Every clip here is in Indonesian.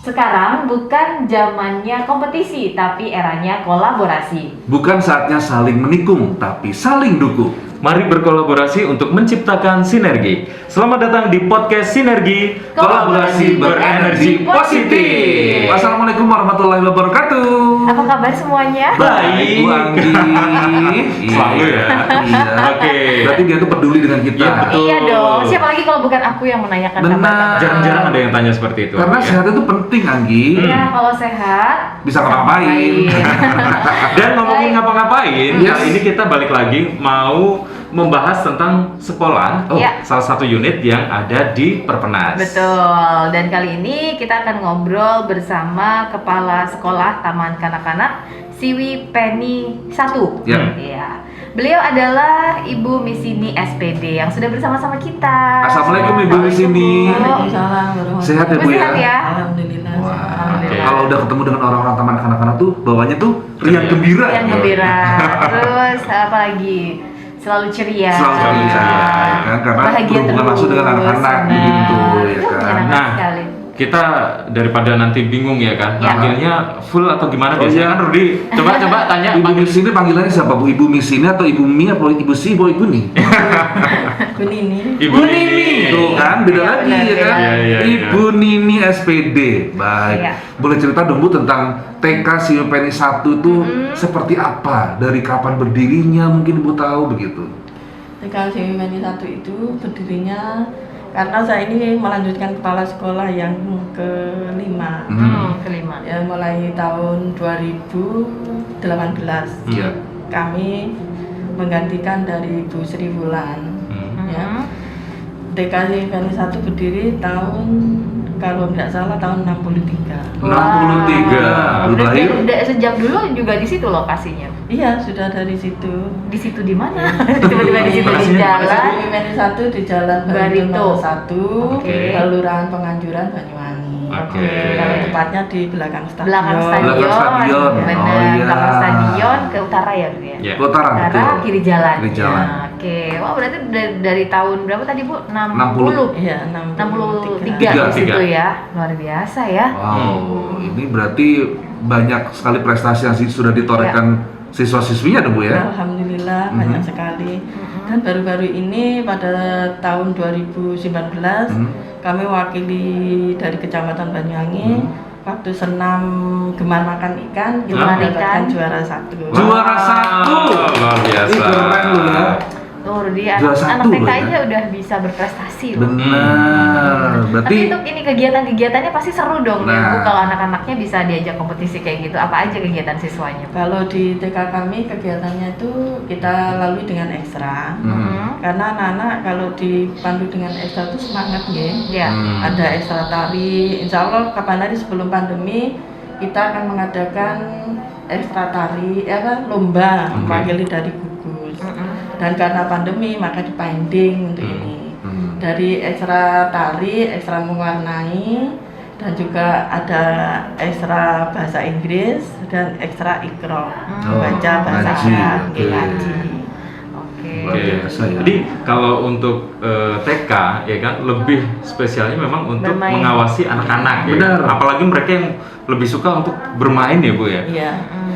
Sekarang bukan zamannya kompetisi, tapi eranya kolaborasi. Bukan saatnya saling menikung, tapi saling dukung. Mari berkolaborasi untuk menciptakan sinergi. Selamat datang di podcast Sinergi, Kolaborasi berenergi positif. Assalamualaikum warahmatullahi wabarakatuh. Apa kabar semuanya? Baik. Bu Anggi. Selalu ya. Iya. Oke. Berarti dia tuh peduli dengan kita. Iya, betul. Iya dong, siapa lagi kalau bukan aku yang menanyakan Benar. kabar. Jarang-jarang ada yang tanya seperti itu. Karena ya. sehat itu penting, Anggi. Ya, kalau sehat Bisa ngapa-ngapain. Dan ngomongin Baik. ngapa-ngapain, Yes. kali ini kita balik lagi mau membahas tentang sekolah. Iya. Salah satu unit yang ada di Perpenas. Betul, dan kali ini kita akan ngobrol bersama Kepala Sekolah Taman Kanak-Kanak Siwi Penny 1. Ya. Iya. Beliau adalah Ibu Misini SPD yang sudah bersama-sama kita. Assalamualaikum Ibu di sini. Waalaikumsalam warahmatullahi Sehat ya Bu ya? Sehat ya? Alhamdulillah. Wah, Alhamdulillah. kalau udah ketemu dengan orang-orang taman kanak-kanak tuh bawahnya tuh riang gembira. Yang gembira. Terus apa lagi? Selalu ceria. Selalu ceria, ya kan? Karena Bahagia berhubungan terus. langsung dengan anak-anak Nah, gitu, ya kan? menyenangkan Nah, sekali. kita daripada nanti bingung ya kan, Ya. manggilnya full atau gimana Oh, biasanya iya. kan Rudi? Coba tanya Ibu Misini panggilannya siapa Bu? Ibu Misini atau Ibu Mi atau Ibu Si atau Ibu Ni? Kunini. Ibu Bu Nini. Tuh kan beda Iya, lagi benar, ya kan? beda. Iya, iya, iya. Ibu Nini SPD. Baik. Iya. Boleh cerita dong Bu tentang TK Siwi Penny 1 tuh seperti apa? Dari kapan berdirinya mungkin Ibu tahu begitu? TK Siwi Penny 1 itu berdirinya karena saya ini melanjutkan kepala sekolah yang kelima. Kelima. Ya mulai tahun 2018. Iya. Kami menggantikan dari Bu Sri Wulan. Ya. TK Siwi Penny 1 berdiri tahun kalau tidak salah tahun 63. 63. Lu Berarti lahir? udah sejak dulu juga di situ lokasinya. Iya, sudah dari situ. Di situ di mana? Tiba-tiba di situ di Lokasinya di mana jalan. Siwi Penny 1 di Jalan Barito. Barito 1, Oke. Kelurahan Penganjuran, Banyuwangi. Oke. Kalau tepatnya di belakang stadion. Belakang stadion. Belakang stadion. Benar, Oh, iya. belakang stadion ke utara ya, Bu ya. Ya. Ke utara, Utara, betul. kiri jalan. Kiri jalan. Ya, oke. Wah, berarti dari tahun berapa tadi, Bu? 60. Iya, 63 di situ 63. ya. Luar biasa ya. Wow, ini berarti banyak sekali prestasi yang sudah ditorehkan siswa-siswinya dong Bu ya? Alhamdulillah banyak sekali. Dan baru-baru ini pada tahun 2019 kami wakili dari Kecamatan Banyuwangi waktu senam gemar makan ikan kita Gemar mendapatkan ikan. juara 1. Juara 1. Luar biasa. Ini keren loh ya. Tuh, di Juara anak satu TK loh ya. aja udah bisa berprestasi loh. Benar. Berarti Tapi untuk ini kegiatan-kegiatannya pasti seru dong ya, Nah. Bu, kalau anak-anaknya bisa diajak kompetisi kayak gitu. Apa aja kegiatan siswanya, Bu? Kalau di TK kami kegiatannya itu kita lalui dengan ekstra. Karena anak-anak kalau dipandu dengan ekstra itu semangat ya. Ya. Ada ekstra tari. Insya Allah kapan hari sebelum pandemi kita akan mengadakan ekstra tari, lomba mewakili dari gugus. Dan karena pandemi maka dipending untuk ini. Dari ekstra tari, ekstra mewarnai, dan juga ada ekstra bahasa Inggris dan ekstra ikro, baca bahasa ngaji, Arab, oke. ngaji. Oke. Luar biasa ya. Jadi kalau untuk TK ya kan lebih spesialnya memang untuk Bermain. mengawasi anak-anak ya. Benar. Apalagi mereka yang lebih suka untuk bermain ya Bu ya. Iya.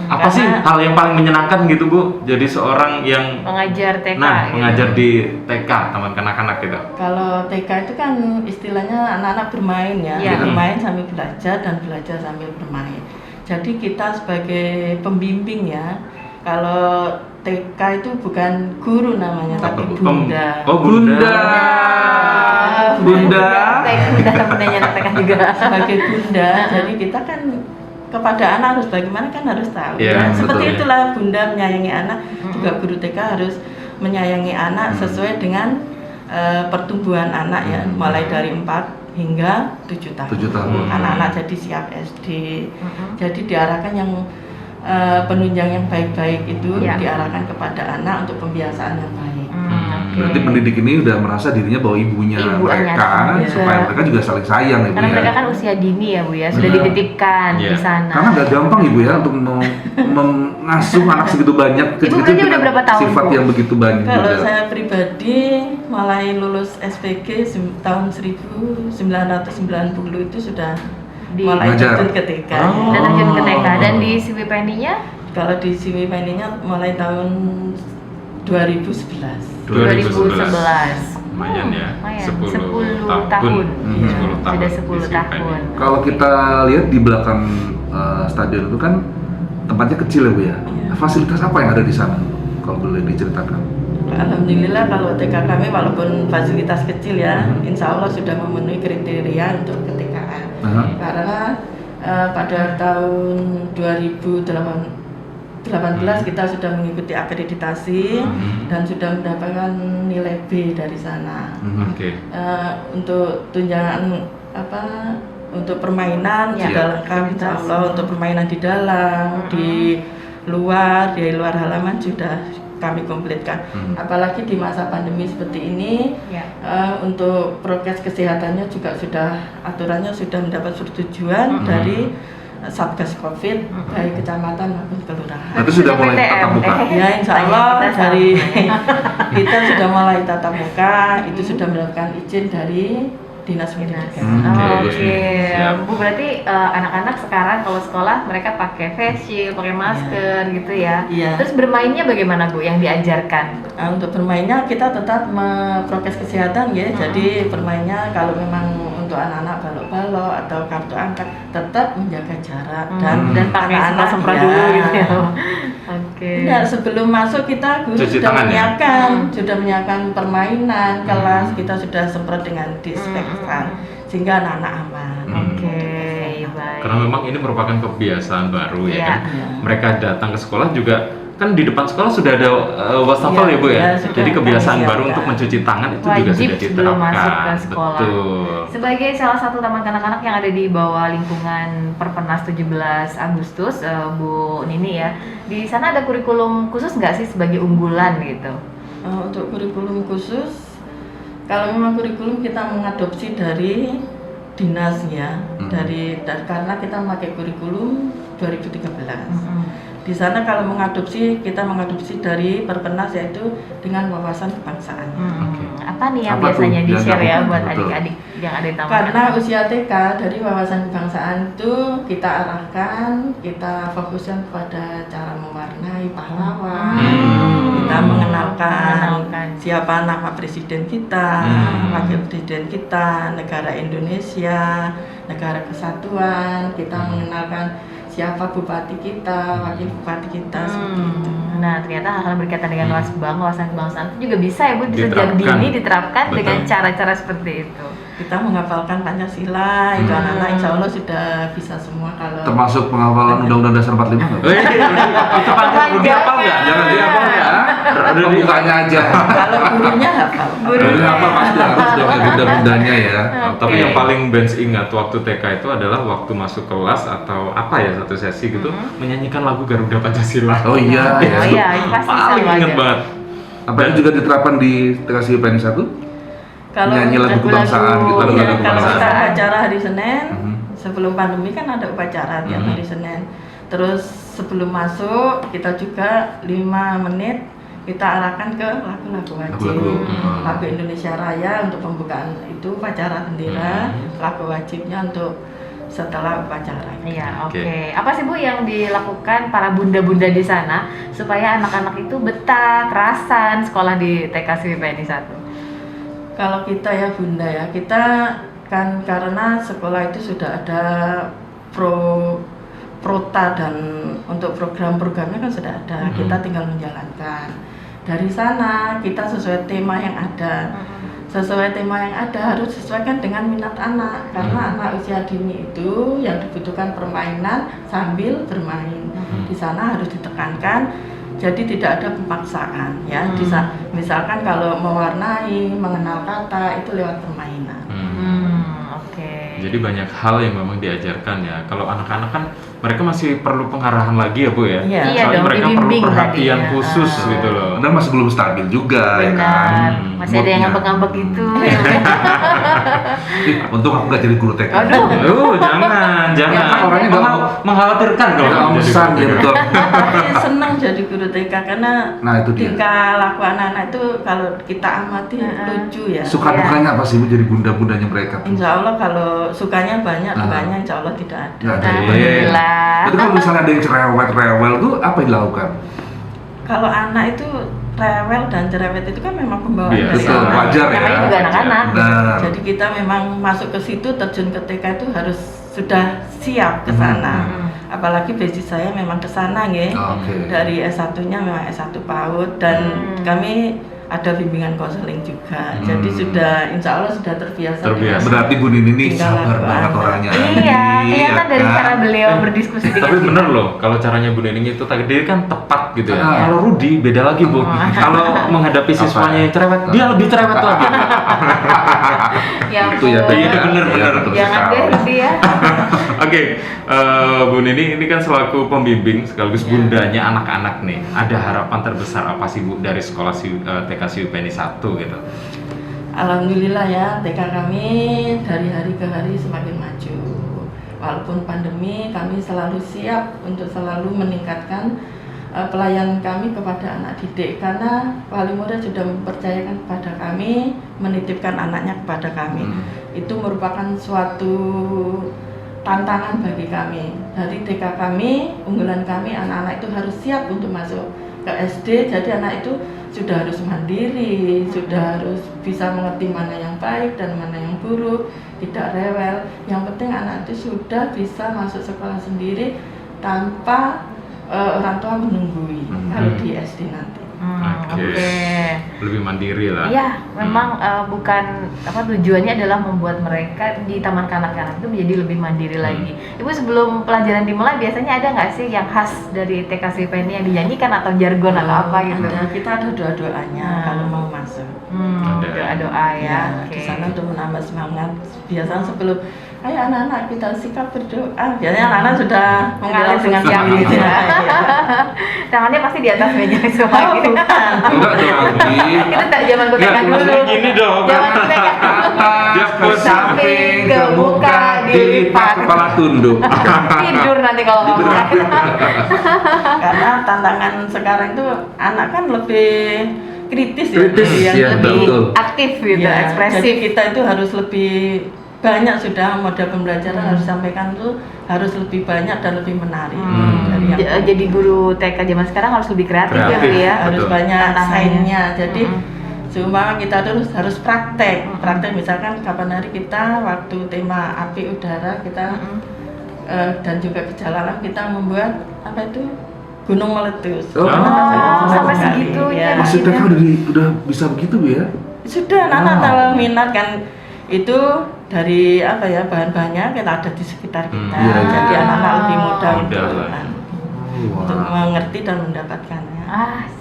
Apa sih Karena- hal yang paling menyenangkan gitu Bu? Jadi seorang yang Mengajar TK gitu. mengajar di TK Taman Kanak-Kanak gitu. Kalau TK itu kan istilahnya anak-anak bermain ya, Iya. bermain sambil belajar dan belajar sambil bermain. Jadi kita sebagai pembimbing ya, kalau TK itu bukan guru namanya, Apa, tapi Bu? bunda. Oh, Bunda. Bunda. Bundanya anak TK juga. Sebagai bunda, jadi kita kan kepada anak harus bagaimana kan harus tahu. Iya, Ya, betul, seperti ya. itulah bunda menyayangi anak, juga guru TK harus menyayangi anak sesuai dengan pertumbuhan anak ya, mulai dari 4 hingga 7 tahun. 7 tahun. Anak-anak jadi siap SD. Jadi diarahkan yang penunjang yang baik-baik itu Ya. diarahkan kepada anak untuk pembiasaan yang baik. Oke. berarti pendidik ini udah merasa dirinya bahwa ibunya Ibunya, mereka iya. supaya mereka juga saling sayang ya Bu Karena ya. mereka kan usia dini ya, Bu ya, sudah Benar. dititipkan Iya. di sana. Karena nggak gampang Ibu ya untuk mengasuh anak segitu banyak Ibu berarti udah berapa tahun, sifat Bu? yang begitu banyak. Kalau juga. saya pribadi mulai lulus SPG tahun 1990 itu sudah mulai Ngajar. terjun ke TK. Oh. Dan terjun ke TK. Dan di Siwi Penny-nya Kalau di Siwi Penny-nya mulai tahun 2011. 2011. Lumayan ya, Lumayan. 10 tahun. tahun. Hmm. 10 tahun. Sudah di 10 Swiss tahun. Penny. Kalau kita lihat di belakang stadion itu kan tempatnya kecil ya Bu ya. Iya. Fasilitas apa yang ada di sana? Kalau boleh diceritakan. Alhamdulillah kalau TK kami walaupun fasilitas kecil ya, insya Allah sudah memenuhi kriteria untuk ke TKA. Aha. Karena pada tahun 2018 kita sudah mengikuti akreditasi dan sudah mendapatkan nilai B dari sana. Oke. Untuk tunjangan untuk permainan Ya. sudah lengkap insya Allah. Untuk permainan di dalam, di luar halaman sudah kami komplitkan. Apalagi di masa pandemi seperti ini, Ya. untuk prokes kesehatannya juga aturannya sudah mendapat persetujuan dari Satgas Covid baik kecamatan maupun kelurahan. Itu sudah mulai tatap muka. Ya insya Allah Kita dari sama. kita sudah mulai tatap muka, itu sudah mendapatkan izin dari Dinas Pendidikan. bagus Oke, nih. Siap. Bu, berarti anak-anak sekarang kalau sekolah mereka pakai face shield, pakai masker gitu ya. Iya. Terus bermainnya bagaimana Bu yang diajarkan? Untuk bermainnya kita tetap prokes kesehatan ya. Jadi bermainnya kalau memang untuk anak-anak balok-balok atau kartu angkat tetap menjaga jarak Dan pakai anak-anak semprot ya. dulu gitu ya. Oke. Enggak, sebelum masuk kita guru Cuci sudah tangan ya? menyiapkan permainan kelas, kita sudah semprot dengan disinfektan sehingga anak-anak aman. Oke, baik. Karena memang ini merupakan kebiasaan baru ya Iya. kan. Iya. Mereka datang ke sekolah juga kan di depan sekolah sudah ada wastafel Iya, ya Bu ya. iya, sudah Jadi kebiasaan kami baru siapkan. untuk mencuci tangan itu juga Wajib sudah sebelum diterapkan. masuk ke sekolah. Betul. Sebagai salah satu taman kanak-kanak yang ada di bawah lingkungan Perpenas 17 Agustus, Bu Nini ya, di sana ada kurikulum khusus nggak sih sebagai unggulan gitu? Untuk kurikulum khusus, kalau memang kurikulum kita mengadopsi dari dinas ya, karena kita memakai kurikulum 2013. Di sana kalau kita mengadopsi dari Perpenas yaitu dengan wawasan kebangsaan. Apa nih yang Apa tuh biasanya yang di-share ya dilakukan? buat Betul. adik-adik yang ada di taman Karena kanak-kanak? usia TK dari wawasan kebangsaan itu kita arahkan, kita fokuskan pada cara mewarnai pahlawan, kita mengenalkan siapa nama presiden kita, wakil presiden kita, negara Indonesia, negara kesatuan, kita mengenalkan siapa bupati kita, wakil bupati kita, seperti itu. Nah, ternyata hal-hal berkaitan dengan wawasan kebangsaan itu juga bisa ya Bu, sejak Diterapkan. dini diterapkan Betul. dengan cara-cara seperti itu. Kita menghafalkan Pancasila, itu anak-anak insya Allah sudah bisa semua kalau Termasuk penghafalan Undang-Undang Dasar 45 nggak? Bu? Itu udah dihafal nggak? Jangan dihafal ya. Pembukanya aja. kalau gurunya hafal. Gurunya apa pasti harus dong ya undang-undangnya ya. Tapi yang paling Benz ingat waktu TK itu adalah waktu masuk kelas atau apa ya satu sesi gitu menyanyikan lagu Garuda Pancasila. Oh iya ya. Oh iya, ini pasti Paling selalu inget ada. banget. Apa itu juga diterapkan di TKSI PNI 1? Nyanyi lagu kebangsaan gitu, iya, lagu kalau kebangsaan. kita acara hari Senin, sebelum pandemi kan ada upacara tiap hari Senin. Terus sebelum masuk kita juga 5 menit kita arahkan ke lagu-lagu wajib. Lagu Indonesia Raya untuk pembukaan itu upacara bendera, lagu wajibnya untuk setelah upacara. Iya, Oke. oke. Apa sih Bu yang dilakukan para bunda-bunda di sana supaya anak-anak itu betah, kerasan sekolah di TK Siwi Penny 1? Kalau kita ya Bunda ya, kita kan karena sekolah itu sudah ada prota dan untuk program-programnya kan sudah ada, kita tinggal menjalankan. Dari sana kita sesuai tema yang ada. Sesuai tema yang ada harus sesuaikan dengan minat anak, karena anak usia dini itu yang dibutuhkan permainan sambil bermain. Di sana harus ditekankan. Jadi tidak ada pemaksaan ya. Misalkan kalau mewarnai, mengenal kata itu lewat permainan. Oke. Jadi banyak hal yang memang diajarkan ya. Kalau anak-anak kan mereka masih perlu pengarahan lagi ya Bu ya. Iya. Iya Soalnya dong, mereka perlu dibimbing perhatian tadi ya. khusus gitu loh. Dan masih belum stabil juga ya kan. Benar, masih ada yang Moodnya. ngambek-ngambek gitu. Untung aku nggak jadi guru TK. Aduh. Jangan. Kan orangnya Mengkhawatirkan kalau nggak jadi omsan guru ya TK. betul. Saya senang jadi guru TK karena Nah itu dia. tingkah laku anak-anak itu kalau kita amati lucu ya. Suka Iya. dukanya apa sih Bu jadi bunda-bundanya mereka? Insya Allah kalau sukanya banyak, Ah. dukanya insya Allah tidak ada. Nggak ada. Alhamdulillah. Itu kalau misalnya ada yang cerewet-rewel tuh apa yang dilakukan? Kalau anak itu rewel dan cerewet itu kan memang pembawaan Iya, dari Betul, anak. wajar ya. Namanya juga anak-anak. Benar. Jadi kita memang masuk ke situ, terjun ke TK itu harus sudah siap ke sana. Hmm. Apalagi basis saya memang ke sana nggih. Oke. Dari S1-nya memang S1 PAUD dan Hmm. kami ada bimbingan konseling juga. Jadi sudah insya Allah sudah terbiasa. Terbiasa. dengan Berarti Bu Nini ini tingkah sabar laku banget anak. orangnya. Iya, kelihatan dari kan? cara beliau berdiskusi dengan Tapi kita. bener loh, kalau caranya Bu Nining itu tadi kan tepat gitu ya. Ah. Kalau Rudi beda lagi Bu. Kalau menghadapi siswanya yang cerewet, dia lebih cerewet lagi. Ya Itu ya, ampun. Iya, bener. betul Jangan sekali. deh Rudi ya. Oke, Bu Nini ini kan selaku pembimbing sekaligus bundanya anak-anak nih. Ada harapan terbesar apa sih Bu dari sekolah TK Siupeni 1 gitu? Alhamdulillah ya, TK kami dari hari ke hari semakin maju. Walaupun pandemi, kami selalu siap untuk selalu meningkatkan pelayanan kami kepada anak didik karena wali murid sudah mempercayakan kepada kami, menitipkan anaknya kepada kami. Itu merupakan suatu tantangan bagi kami. Dari TK kami, unggulan kami, anak-anak itu harus siap untuk masuk ke SD. Jadi anak itu sudah harus mandiri, sudah harus bisa mengerti mana yang baik dan mana yang buruk, tidak rewel. Yang penting anak itu sudah bisa masuk sekolah sendiri tanpa orang tua menunggui kalau di SD nanti. Oke. Lebih mandiri lah. Iya, memang bukan tujuannya adalah membuat mereka di taman kanak-kanak itu menjadi lebih mandiri lagi. Ibu sebelum pelajaran dimulai biasanya ada nggak sih yang khas dari TK Siupeni yang dinyanyikan atau jargon atau apa gitu? Ada, kita ada doa-doanya kalau mau masuk. Ada. Doa ya. Di Oke. sana untuk menambah semangat. Biasanya sebelum ayo anak-anak kita sikap berdoa. Biasanya anak-anak sudah mengalir dengan siap sendiri. gitu ya. Tangannya pasti di atas meja semua Oh, gitu. bukan. Enggak dong, Bi. Itu tak zaman gue Nggak, TK dulu. maksudnya gini dong. Zaman gue TK dulu. Dia Ke pos samping, ke muka, dilipat kepala tunduk. Tidur nanti kalau ngomong. Karena tantangan sekarang itu anak kan lebih kritis ya. Kritis, yang ya, lebih betul. Aktif gitu, ya, ekspresif. jadi kita itu harus lebih banyak sudah model pembelajaran harus disampaikan itu harus lebih banyak dan lebih menarik dari yang Jadi guru TK zaman sekarang harus lebih kreatif ya, Kreatif. Bu ya. harus Betul. banyak Tantangannya. sainnya. Jadi cuma kita terus harus praktek. Praktek misalkan kapan hari kita waktu tema api udara kita dan juga gejala alam kita membuat apa itu gunung meletus. Oh, sampai sekali. segitunya. Ya. Masih TK udah bisa begitu Bu ya? Sudah anak Wow. kalau minat kan itu dari apa ya bahan-bahannya kita ada di sekitar kita. Iya, iya. Jadi anak-anak lebih mudah Mudah untuk, lah. untuk Wah, mengerti dan mendapatkannya.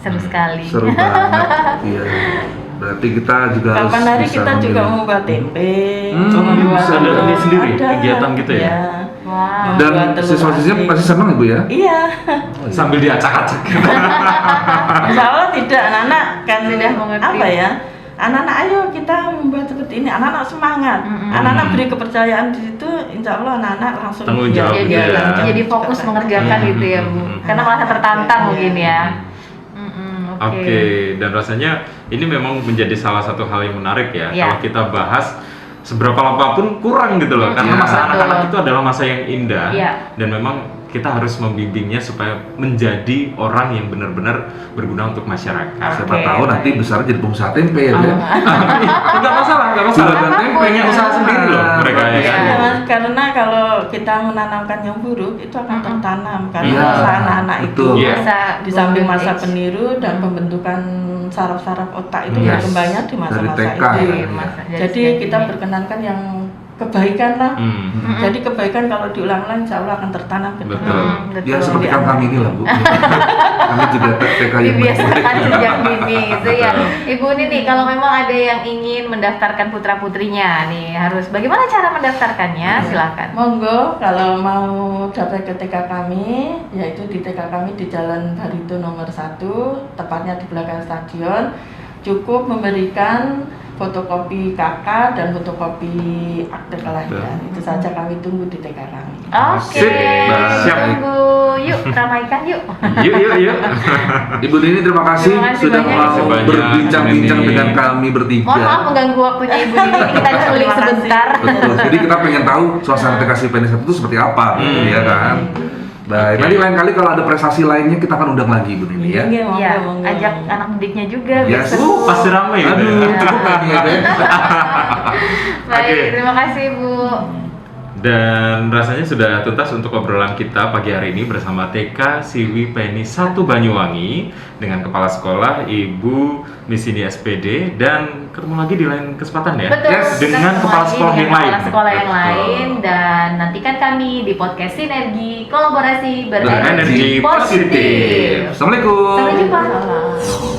Seru sekali. seru banget. Iya. Berarti kita juga harus Kapan hari bisa kita juga memilih. membuat tempe, bisa ada ada ini sendiri, ada. kegiatan gitu ya? Iya. Wow. Dan Membuat telur siswa-siswanya asin. pasti senang Ibu ya? Iya. Sambil diacak-acak. Insya Allah tidak, anak-anak kan Sudah mengerti. apa ya? Anak-anak ayo kita membuat seperti ini. Anak-anak semangat. Anak-anak beri kepercayaan di situ. Insya Allah anak-anak langsung Tanggung jawab Jadi, gitu ya. jadi fokus mengerjakan gitu ya Bu. Karena merasa tertantang mungkin ya. Oke, dan rasanya ini memang menjadi salah satu hal yang menarik ya. Iya. Kalau kita bahas seberapa lama pun kurang gitu loh, karena Iya. masa Betul. anak-anak itu adalah masa yang indah, Iya. dan memang kita harus membimbingnya supaya menjadi orang yang benar-benar berguna untuk masyarakat. Siapa Oke, tahu nanti baik. besar jadi pengusaha tempe ya, Bu ya? Enggak masalah, enggak masalah. Juragan tempe. Punya usaha sendiri loh mereka ya. Iya. kan? Ya, Mas, karena kalau kita menanamkan yang buruk itu akan tertanam karena Iya, masa anak-anak itu betul. Iya. Masa di samping golden masa age. peniru dan pembentukan saraf-saraf otak itu Yes. berkembangnya di Dari masa-masa TK itu. ya. Dari Jadi sejak kita dini. perkenankan yang kebaikan lah. Jadi kebaikan kalau diulang-ulang insya Allah akan tertanam ke Betul. depan. Betul. Ya seperti kan kami ini lah Bu. Kami juga TK yang Dibiasakan sejak dini gitu ya. Betul. Ibu Nini, kalau memang ada yang ingin mendaftarkan putra-putrinya nih, harus bagaimana cara mendaftarkannya? Silakan. Monggo kalau mau daftar ke TK kami, yaitu di TK kami di Jalan Barito nomor 1, tepatnya di belakang stadion, cukup memberikan fotokopi KK dan fotokopi akte kelahiran. Itu saja kami tunggu di TK kami. Oke, Sip, siap. tunggu yuk, ramaikan yuk. Yuk. Ibu Nini terima kasih Terima kasih sudah banyak. mau Terima kasih banyak, berbincang-bincang Bu Nini. dengan kami bertiga. Mohon maaf mengganggu waktunya Ibu Nini, kita culik Terima kasih. sebentar. Betul. Jadi kita pengen tahu suasana TK UPN 1 itu seperti apa, gitu ya kan. Baik, Oke. nanti lain kali kalau ada prestasi lainnya kita akan undang lagi Ibu Nini ya. Iya, Iya, monggo. ajak anak didiknya juga Yes. biar seru. Pasti ramai gitu. Aduh, ya. cukup lagi ya, Ben. Baik, Oke. terima kasih Bu. Dan rasanya sudah tuntas untuk obrolan kita pagi hari ini bersama TK Siwi Penny 1 Banyuwangi dengan Kepala Sekolah Ibu Misini SPD, dan ketemu lagi di lain kesempatan ya. Betul. Yes. kita Dengan ketemu kepala lagi sekolah dengan yang lain. Kepala sekolah yang Betul. lain, dan nantikan kami di podcast Sinergi Kolaborasi Berenergi Berenergi positif. Positif. Assalamualaikum. Sampai jumpa.